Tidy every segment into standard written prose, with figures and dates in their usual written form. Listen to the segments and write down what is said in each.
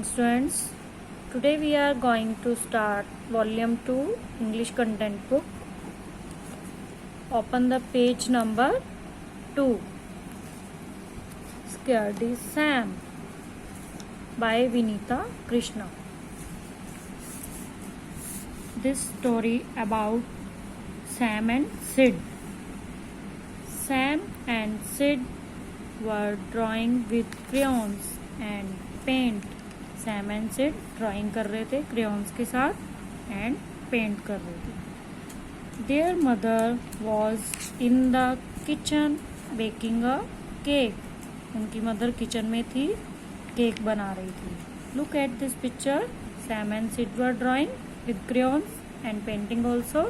Students, today we are going to start volume 2 English content book. Open the page number 2. Scaredy Sam by Vinita Krishna. This story about Sam and Sid. Sam and Sid were drawing with crayons and paint. Sam and Sid drawing कर रहे थे crayons के साथ and paint कर रहे थे. Their mother was in the kitchen baking a cake. उनकी mother kitchen में थी, केक बना रही थी. Look at this picture. Sam and Sid were drawing with crayons and painting also.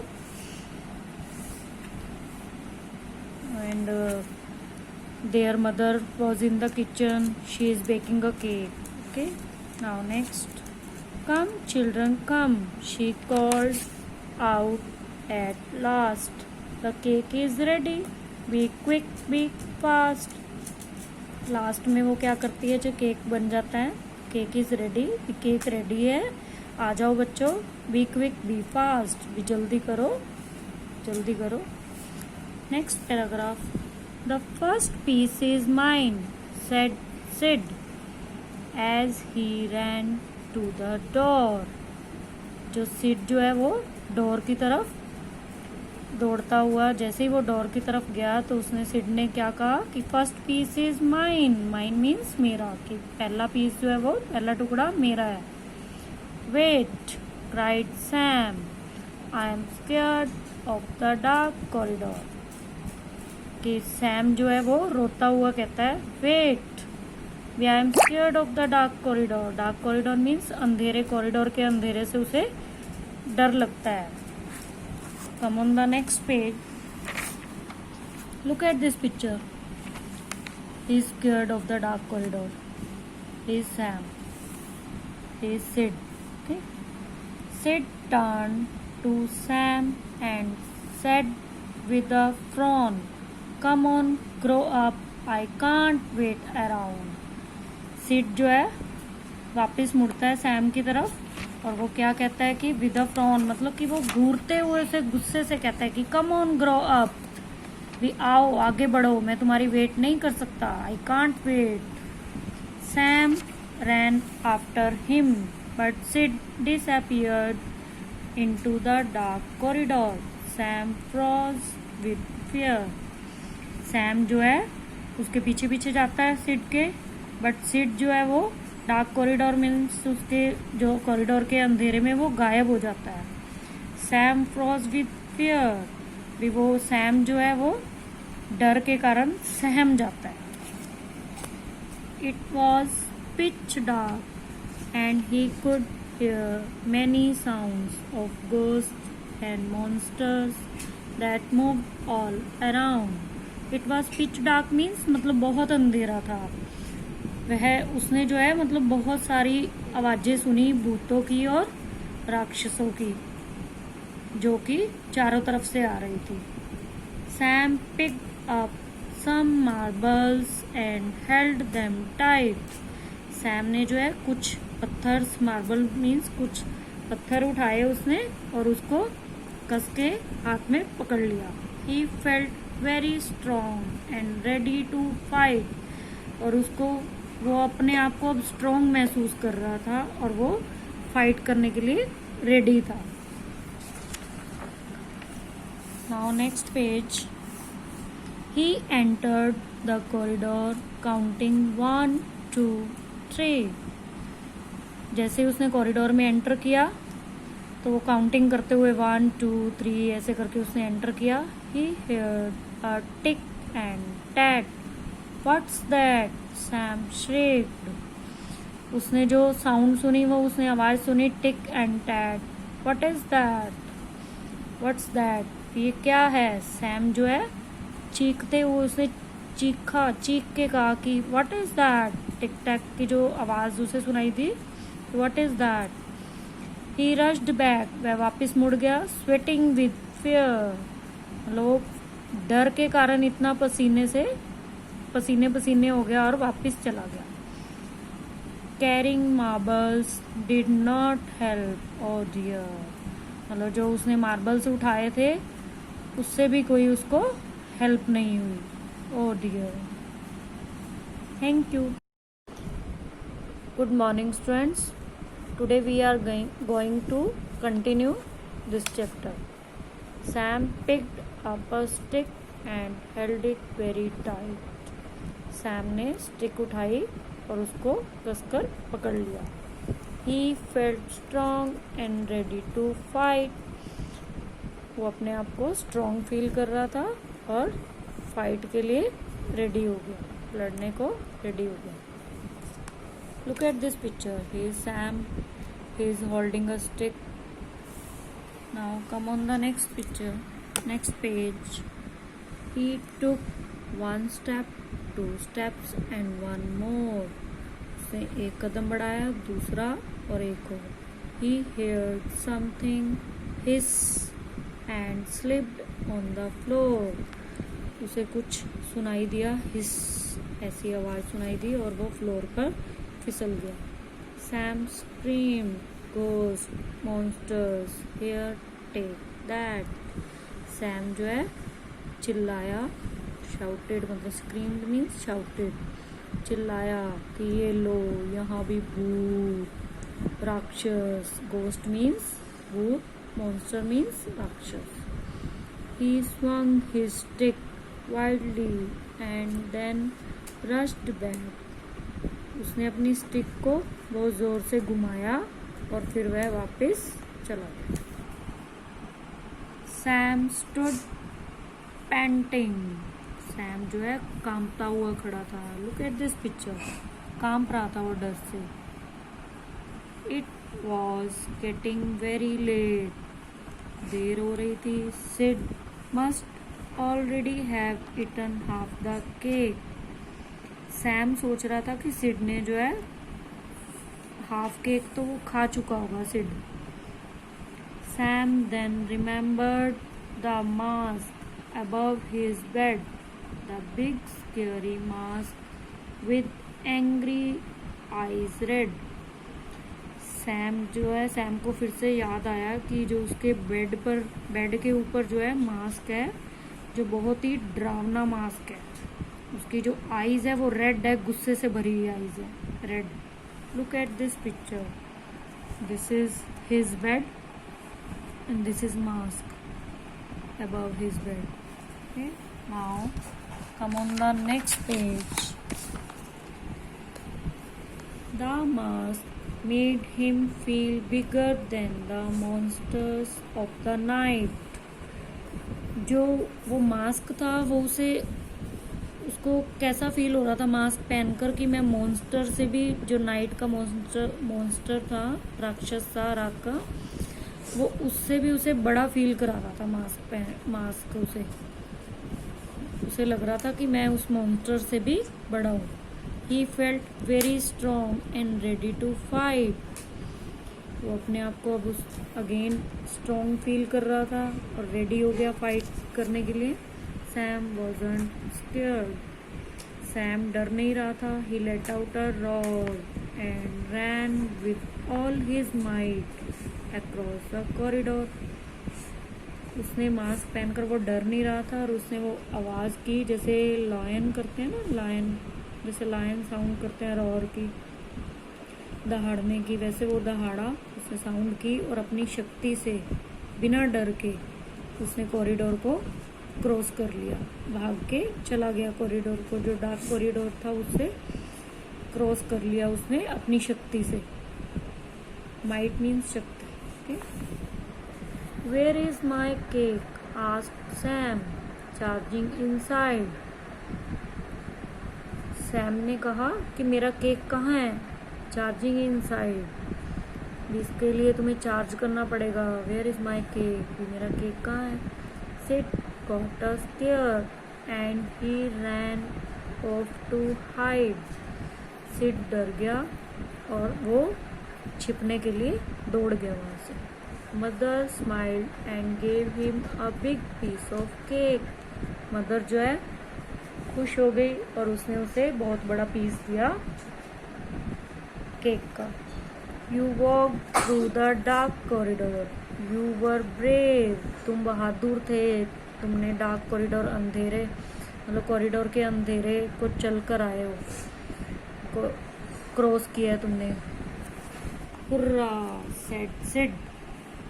And their mother was in the kitchen. She is baking a cake. Okay. Now next. Come children, come, she called out at last. The cake is ready. Be quick, be fast. Last में वो क्या करती है, जो cake बन जाता है. Cake is ready. Cake ready है, आ जाओ बच्चों. Be quick, be fast. भी जल्दी करो, जल्दी करो. Next paragraph. The first piece is mine, said Sid as he ran to the door. जो सिड जो है वो डोर की तरफ दौड़ता हुआ, जैसे ही वो डोर की तरफ गया तो उसने सिड ने क्या कहा कि first piece is mine. Mine means मेरा, कि पहला पीस जो है वो पहला टुकड़ा मेरा है. Wait, cried Sam, I am scared of the dark corridor. कि सैम जो है वो रोता हुआ कहता है wait, I am scared of the dark corridor. Dark corridor means अंधेरे कॉरिडोर के अंधेरे से उसे डर लगता है. Come on the next page. Look at this picture. He is scared of the dark corridor. He is Sam. He is Sid. Okay. Sid turned to Sam and said with a frown, "Come on, grow up. I can't wait around." Sid जो है वापस मुड़ता है Sam की तरफ और वो क्या कहता है कि विद अ फ्रॉन, मतलब कि वो घूरते हुए से गुस्से से कहता है कि कम ऑन ग्रो अप, भी आओ आगे बढ़ो, मैं तुम्हारी वेट नहीं कर सकता. I can't wait. Sam ran after him but Sid disappeared into the dark corridor. Sam froze with fear. Sam जो है उसके पीछे पीछे जाता है सिड के, बट सिड जो है वो डार्क कॉरिडोर मीन्स उसके जो कॉरिडोर के अंधेरे में वो गायब हो जाता है. Sam froze with fear. भी वो सैम जो है वो डर के कारण सहम जाता है. It was pitch dark and he could hear many sounds of ghost and monsters that moved all around. It was pitch dark means मतलब बहुत अंधेरा था. वह उसने जो है मतलब बहुत सारी आवाजें सुनी भूतों की और राक्षसों की, जो कि चारों तरफ से आ रही थी. Sam picked up some marbles and held them tight. Sam ने जो है कुछ पत्थर, मार्बल मीन्स कुछ पत्थर उठाए उसने और उसको कस के हाथ में पकड़ लिया. He felt very strong and ready to fight. और उसको वो अपने आप को अब स्ट्रॉन्ग महसूस कर रहा था और वो फाइट करने के लिए रेडी था. Now next page. He entered the corridor counting 1 2 3. जैसे उसने कॉरिडोर में एंटर किया तो वो काउंटिंग करते हुए 1 2 3 ऐसे करके उसने एंटर किया. He heard a tick and tat. What's that? Sam shrieked. उसने जो साउंड सुनी वो उसने आवाज सुनी tick and tat. What is that? What's that? ये क्या है? सैम जो है चीखते हुए उसने चीख के कहा कि व्हाट इज दैट. टिक टैक की जो आवाज उसे सुनाई थी, what is that. He rushed back. वह वापस मुड़ गया. Sweating with fear. लोग डर के कारण इतना पसीने पसीने हो गया और वापस चला गया. Carrying marbles did not help. Oh dear, मतलब जो उसने मार्बल्स उठाए थे उससे भी कोई उसको हेल्प नहीं हुई। Oh dear. Thank you. Good morning students, today we are going to continue this chapter. Sam picked up a stick and held it very tight. Sam ने स्टिक उठाई और उसको कसकर पकड़ लिया। He felt strong and ready to fight. वो अपने आप को स्ट्रॉन्ग फील कर रहा था और फाइट के लिए रेडी हो गया, लड़ने को रेडी हो गया। Look at this picture. Here is Sam. He is holding a stick. Now come on the next picture, next page. He took one step, two steps and one more. उसने एक कदम बढ़ाया, दूसरा और एक और। He heard something hiss and slipped on the floor. उसे कुछ सुनाई दिया, हिस ऐसी आवाज सुनाई दी और वो फ्लोर पर फिसल गया। Sam screamed, ghost, monsters, here, take that. Sam जो है चिल्लाया, shouted मतलब screamed means shouted, चिल्लाया कि ये लो, यहाँ भी भूत, राक्षस, ghost means भूत, monster means राक्षस। He swung his stick wildly and then rushed back. उसने अपनी स्टिक को बहुत जोर से घुमाया और फिर वह वापस चला गया। Sam stood painting. सैम जो है कांपता हुआ खड़ा था। लुक एट दिस पिक्चर, कांप रहा था वो डर से। It was getting very late. देर हो रही थी। Sid must already have eaten half the cake. Sam सोच रहा था कि सिड ने जो है हाफ केक तो वो खा चुका होगा Sid. Sam then remembered the mask above his bed, the big scary mask with angry eyes red. Sam जो है, सैम को फिर से याद आया कि जो उसके बेड के ऊपर जो है मास्क है, जो बहुत ही डरावना मास्क है। उसकी जो आईज है वो रेड है, गुस्से से भरी हुई आईज है, red. Look at this picture, this is his bed and this is mask above his bed. Okay, now come on the next page. The mask made him feel bigger than the monsters of the night. जो वो mask था वो उसको कैसा feel हो रहा था mask पहनकर कि मैं मॉन्स्टर से भी, जो नाइट का मॉन्स्टर था, राक्षस था रात का, वो उससे भी उसे बड़ा फील करा रहा था मास्क उसे लग रहा था कि मैं उस मॉन्स्टर से भी बड़ा हूँ। He felt very strong and ready to fight. वो अपने आप को अब अगेन स्ट्रॉन्ग फील कर रहा था और रेडी हो गया फाइट करने के लिए। Sam wasn't scared. Sam डर नहीं रहा था। He let out a roar and ran with all his might across the corridor. उसने मास्क पहनकर वो डर नहीं रहा था और उसने वो आवाज़ की जैसे लायन करते हैं ना, जैसे लायन साउंड करते हैं रॉर की, दहाड़ने की, वैसे वो दहाड़ा, उसने साउंड की और अपनी शक्ति से बिना डर के उसने कॉरिडोर को क्रॉस कर लिया, भाग के चला गया कॉरिडोर को, जो डार्क कॉरिडोर था उससे क्रॉस कर लिया उसने अपनी शक्ति से। माइट मीन्स शक्ति। Okay, where is my cake asked Sam charging inside. Sam ने कहा कि मेरा केक कहाँ है, चार्जिंग इनसाइड, इसके लिए तुम्हें चार्ज करना पड़ेगा। वेयर इज माई केक, मेरा केक कहाँ है। Sid got scared and he ran off to hide. Sid डर गया और वो छिपने के लिए दौड़ गया वहाँ से। Mother smiled and gave him a big piece of cake. Mother जो है खुश हो गई और उसने उसे बहुत बड़ा पीस दिया केक का। You walk through the dark corridor, you were brave, तुम बहादुर थे, तुमने डार्क कॉरिडोर अंधेरे मतलब कॉरिडोर के अंधेरे को चल कर आए हो, क्रॉस किया है तुमने। Hurrah said Sid,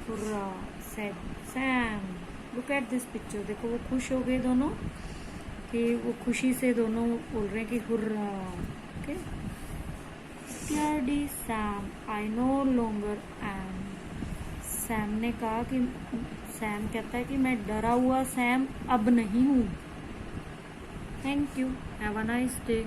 hurrah said Sam. Look at this picture, देखो वो खुश हो गए दोनों कि वो खुशी से दोनों बोल रहे हैं कि hurray. Okay, scaredy Sam I no longer am. Sam ने कहा कि सैम कहता है कि मैं डरा हुआ सैम अब नहीं हूँ। Thank you, have a nice day.